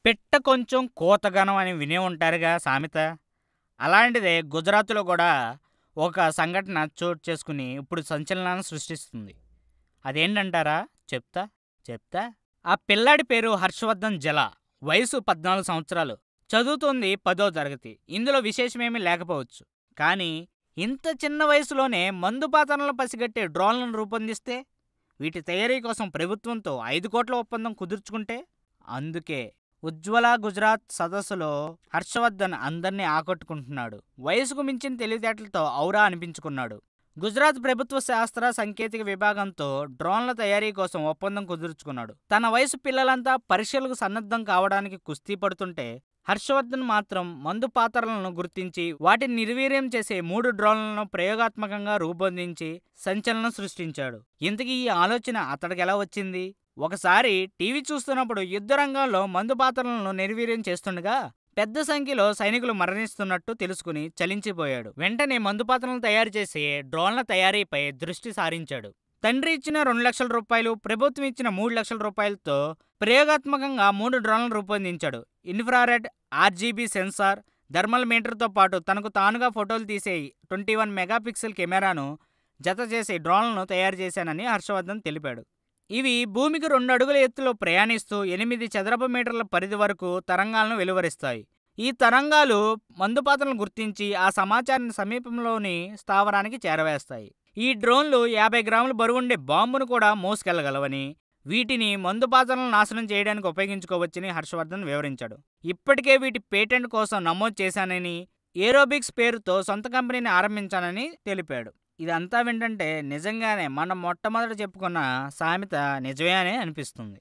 పిట్ట కొంచెం కూతగనం అని వినే ఉంటారుగా సామెత. అలాంటిదే గుజరాత్‌లో కూడా ఒక సంఘటన చోటు చేసుకొని ఇప్పుడు సంచలనాన్ని సృష్టిస్తుంది. అదేంటంటారా? చెప్తా. చెప్తా. ఆ పిల్లాడి పేరు హర్షవర్ధన్ జలా. వయసు 14 సంవత్సరాలు. చదువుతోంది 10వ తరగతి. ఇందులో విశేషమేమీ లేకపోవచ్చు. కానీ ఇంత చిన్న వయసులోనే మందుపాతరలను పసిగట్టే డ్రోన్లను రూపొందిస్తే, వీటి తయారీ కోసం ప్రభుత్వంతో 5 కోట్ల ఒప్పందం కుదుర్చుకుంటే, అందుకే ఉజ్వల గుజరాత్ సదస్సులో హర్షవర్ధన్ అందర్నీ ఆకట్టుకుంటున్నాడు. వయసుకు మించిన తెలివితేటలతో ఔరా అనిపించుకున్నాడు. గుజరాత్ ప్రభుత్వ శాస్త్ర సాంకేతిక విభాగంతో డ్రోన్ల తయారీ కోసం ఒప్పందం కుదుర్చుకున్నాడు. తన వయసు పిల్లలంతా పరీక్షలకు సన్నద్ధం కావడానికి కుస్తీ పడుతుంటే, హర్షవర్ధన్ మాత్రం మందు పాత్రలను గుర్తించి వాటిని నిర్వీర్యం చేసే 3 డ్రోన్లను ప్రయోగాత్మకంగా రూపొందించి సంచలనం సృష్టించాడు. ఇంతకీ ఈ ఆలోచన అతడికెలా వచ్చింది? ఒకసారి టీవీ చూస్తున్నప్పుడు యుద్ధ రంగంలో మందు పాత్రలను నిర్వీర్యం చేస్తుండగా పెద్ద సంఖ్యలో సైనికులు మరణిస్తున్నట్టు తెలుసుకుని చలించిపోయాడు. వెంటనే మందుపాత్రలను తయారు చేసే డ్రోన్ల తయారీపై దృష్టి సారించాడు. తండ్రి ఇచ్చిన 2 లక్షల రూపాయలు, ప్రభుత్వం ఇచ్చిన 3 లక్షల రూపాయలతో ప్రయోగాత్మకంగా 3 డ్రోన్లను రూపొందించాడు. ఇన్ఫ్రారెడ్, ఆర్జీబీ సెన్సార్, థర్మల్ మీటర్తో పాటు తనకు తానుగా ఫోటోలు తీసే 21 మెగాపిక్సెల్ కెమెరాను జత చేసి డ్రోన్లను తయారు చేశానని హర్షవర్ధన్ తెలిపాడు. ఇవి భూమికి 2 అడుగుల ఎత్తులో ప్రయాణిస్తూ 8 చదరపు మీటర్ల పరిధి వరకు తరంగాలను వెలువరిస్తాయి. ఈ తరంగాలు మందుపాత్రలను గుర్తించి ఆ సమాచారాన్ని సమీపంలోని స్థావరానికి చేరవేస్తాయి. ఈ డ్రోన్లు 50 గ్రాముల బరువుండే బాంబును కూడా మోసుకెళ్లగలవని, వీటిని మందుపాత్రలను నాశనం చేయడానికి ఉపయోగించుకోవచ్చని హర్షవర్ధన్ వివరించాడు. ఇప్పటికే వీటి పేటెంట్ కోసం నమోదు చేశానని, ఏరోబిక్స్ పేరుతో సొంత కంపెనీని ఆరంభించానని తెలిపాడు. ఇదంతా వింటుంటే నిజంగానే మనం మొట్టమొదట చెప్పుకున్న సామెత నిజమే అనే అనిపిస్తుంది.